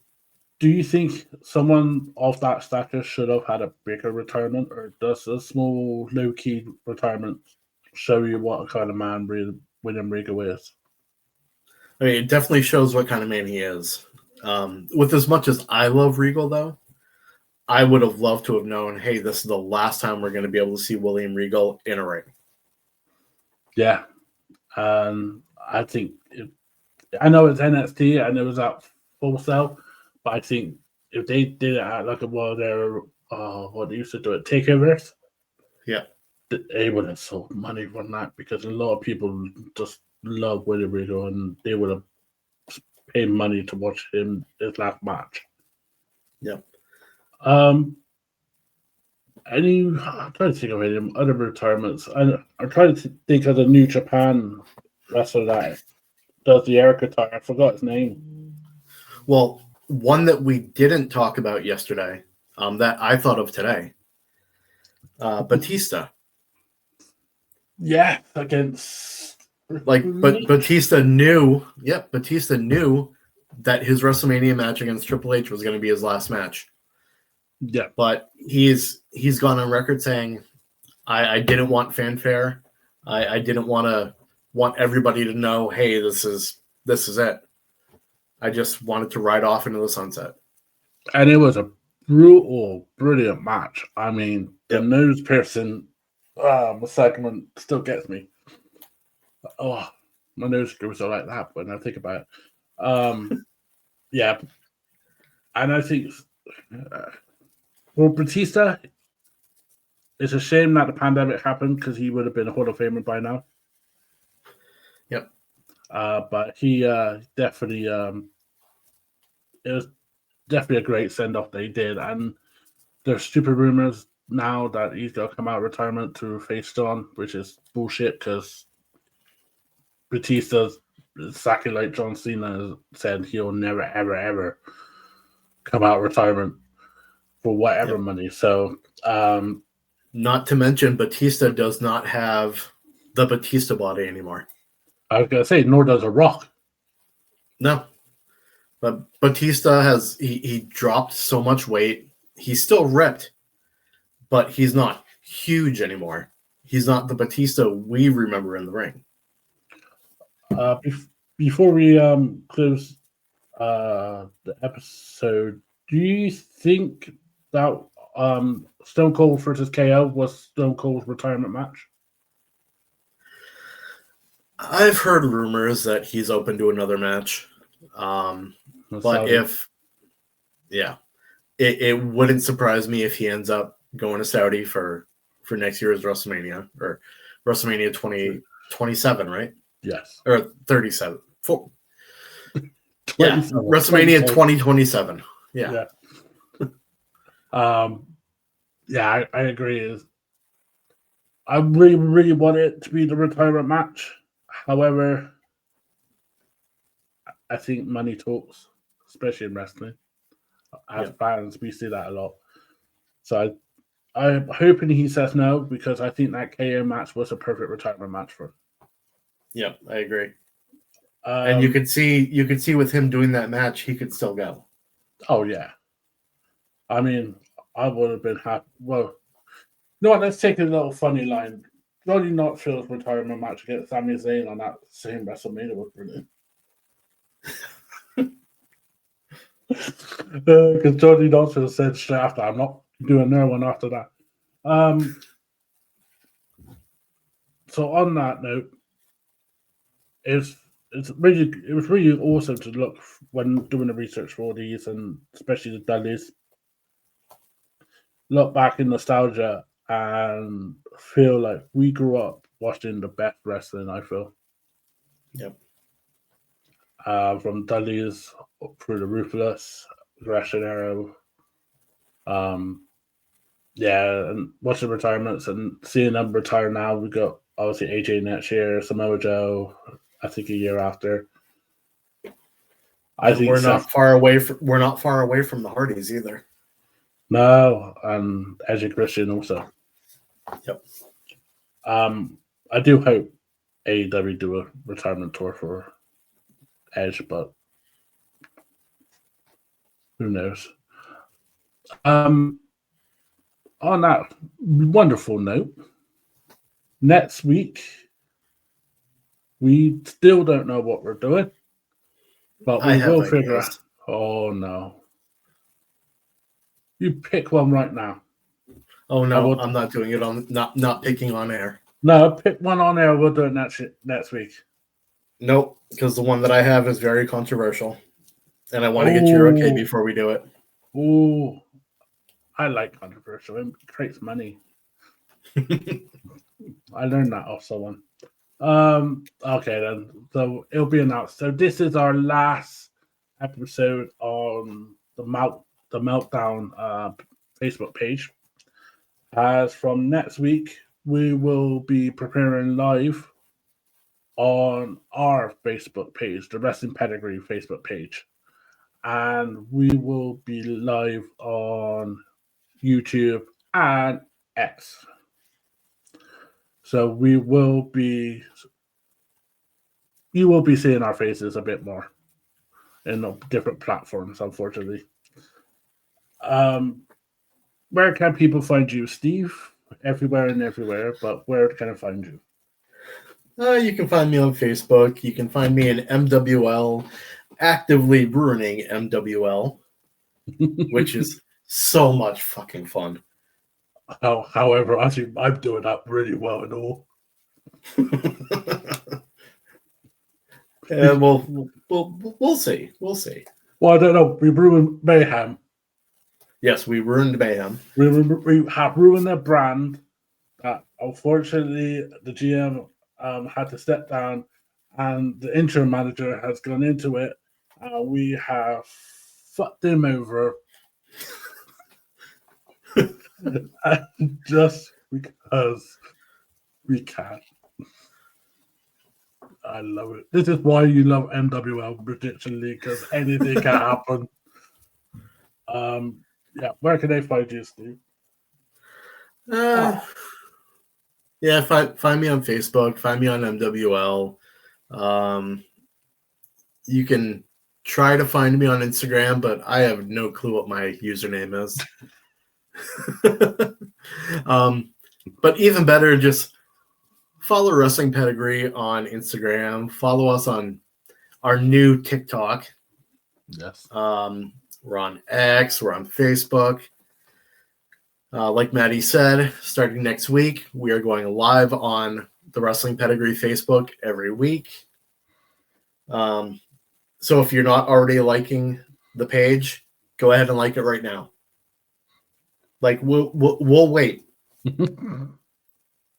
Do you think someone of that stature should have had a bigger retirement, or does a small, low-key retirement show you what kind of man William Regal is? I mean, it definitely shows what kind of man he is. With as much as I love Regal, though, I would have loved to have known, hey, this is the last time we're going to be able to see William Regal in a ring. Yeah. I think, I know it's NXT and it was at Full Sail, but I think if they did it at like one of their, what they used to do at takeovers, yeah, they would have sold money from that because a lot of people just love William Regal and they would have paid money to watch his last match. Yep. I'm trying to think of any other retirements. I'm trying to think of the New Japan wrestler that does the air guitar. I forgot his name. Well, one that we didn't talk about yesterday, that I thought of today, Batista. Yeah, against but Batista knew. Yep, Batista knew that his WrestleMania match against Triple H was going to be his last match. Yeah, but he's gone on record saying, I didn't want fanfare. I didn't want everybody to know, hey, this is it. I just wanted to ride off into the sunset. And it was a brutal, brilliant match. I mean, the nose piercing segment still gets me. Oh, my nose goes all like that when I think about it. Yeah, and I think Batista, it's a shame that the pandemic happened because he would have been a Hall of Famer by now. Yep. But he definitely, it was definitely a great send off that he did. And there's stupid rumors now that he's going to come out of retirement to face John, which is bullshit because Batista's exactly like John Cena said, he'll never, ever, ever come out of retirement for whatever money. So, not to mention, Batista does not have the Batista body anymore. I was going to say, nor does a Rock. No. But Batista he dropped so much weight. He's still ripped, but he's not huge anymore. He's not the Batista we remember in the ring. Before we close the episode, do you think that Stone Cold versus KO was Stone Cold's retirement match? I've heard rumors that he's open to another match. But it wouldn't surprise me if he ends up going to Saudi for next year's WrestleMania or WrestleMania 2027, right? Yes. Or 37. Yeah, WrestleMania 2027. Yeah. Yeah, I agree. I really, really want it to be the retirement match. However, I think money talks, especially in wrestling. As fans, we see that a lot. So I'm hoping he says no because I think that KO match was a perfect retirement match for him. Yeah, I agree. And you could see with him doing that match, he could still go. Oh yeah. I mean, I would have been happy. Well, you know what? Let's take a little funny line. Roddy Knoxville's retirement match against Sami Zayn on that same WrestleMania was brilliant. Because Johnny Knoxville said straight after, I'm not doing another one after that. So on that note, it was really awesome to look when doing the research for all these, and especially the Dudleys, look back in nostalgia and feel like we grew up watching the best wrestling. I feel Yep. From Dudleys up through the Ruthless, Gresham era. Yeah, and watching retirements and seeing them retire now. We got obviously AJ next year, Samoa Joe, I think a year after. I think we're not far away from the Hardys either. No, and Edge and Christian also. Yep. I do hope AEW do a retirement tour for Edge, but who knows? On that wonderful note, next week we still don't know what we're doing, but we will figure out. Oh no! You pick one right now. Oh no, I'm not doing it on not picking on air. No, pick one on air. We'll do it next week. Nope, because the one that I have is very controversial, and I want to get your okay before we do it. Oh, I like controversial. It creates money. I learned that off someone. Okay then. So it'll be announced. So this is our last episode on the Meltdown Facebook page. As from next week, we will be preparing live on our Facebook page, the Wrestling Pedigree Facebook page. And we will be live on YouTube and X. So you will be seeing our faces a bit more in different platforms, unfortunately. Where can people find you, Steve? Everywhere and everywhere, but where can I find you? You can find me on Facebook. You can find me in MWL, actively ruining MWL, which is so much fucking fun. However, actually, I'm doing that really well and all. And we'll see. We'll see. Well, I don't know. We ruined Mayhem. Yes, we ruined Mayhem. We have ruined their brand. Unfortunately, the GM had to step down, and the interim manager has gone into it. We have fucked him over just because we can. I love it. This is why you love MWL Prediction League, because anything can happen. Yeah, where can they find you, Steve? Yeah, find me on Facebook. Find me on MWL. You can try to find me on Instagram, but I have no clue what my username is. But even better, just follow Wrestling Pedigree on Instagram. Follow us on our new TikTok. Yes. We're on X. We're on Facebook. Like Matty said, starting next week, we are going live on the Wrestling Pedigree Facebook every week. So if you're not already liking the page, go ahead and like it right now. Like we'll wait.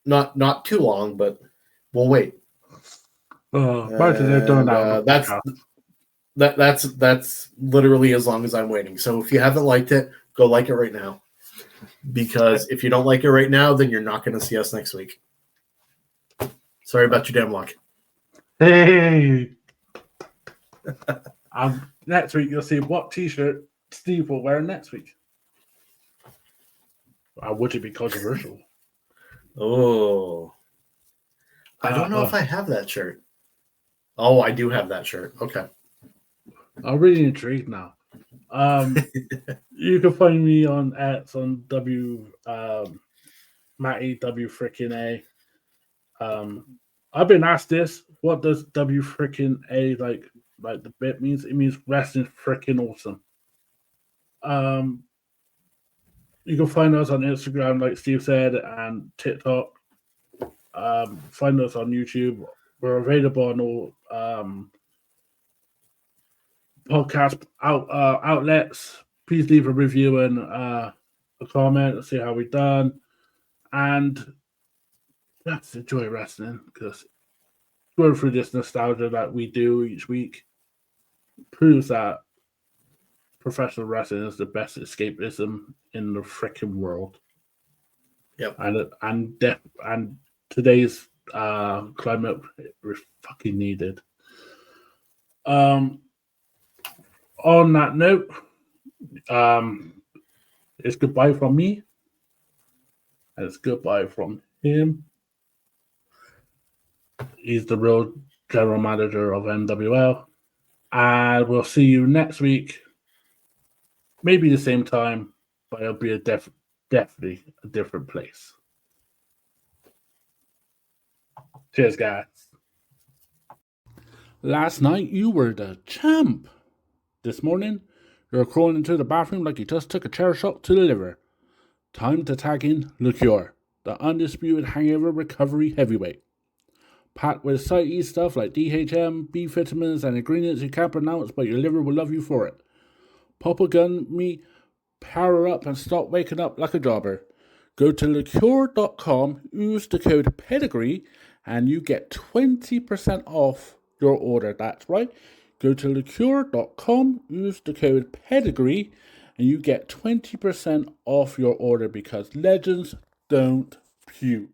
Not too long, but we'll wait. They're doing that's literally as long as I'm waiting. So if you haven't liked it, go like it right now. Because if you don't like it right now, then you're not going to see us next week. Sorry about your damn luck. Hey. Next week you'll see what T-shirt Steve will wear next week. Would it be controversial? Oh, I don't know if I have that shirt. Oh, I do have that shirt. Okay. I'm really intrigued now. You can find me on X on Matty W freaking A. I've been asked this. What does W freaking A like like the bit means. It means wrestling's freaking awesome. You can find us on Instagram, like Steve said, and TikTok. Find us on YouTube. We're available on all podcast outlets. Please leave a review and a comment and see how we've done. And let's enjoy wrestling, because going through this nostalgia that we do each week proves that professional wrestling is the best escapism in the freaking world. Yep. And today's climate is fucking needed. On that note, it's goodbye from me, and it's goodbye from him. He's the real general manager of NWL, and we'll see you next week. Maybe the same time, but it'll be definitely a different place. Cheers, guys. Last night, you were the champ. This morning, you're crawling into the bathroom like you just took a chair shot to the liver. Time to tag in Liqueur, the undisputed hangover recovery heavyweight. Packed with site stuff like DHM, B vitamins, and ingredients you can't pronounce, but your liver will love you for it. Pop a gun, me, power up, and stop waking up like a jobber. Go to liqueur.com, use the code PEDIGREE, and you get 20% off your order. That's right. Go to liqueur.com, use the code PEDIGREE, and you get 20% off your order, because legends don't puke.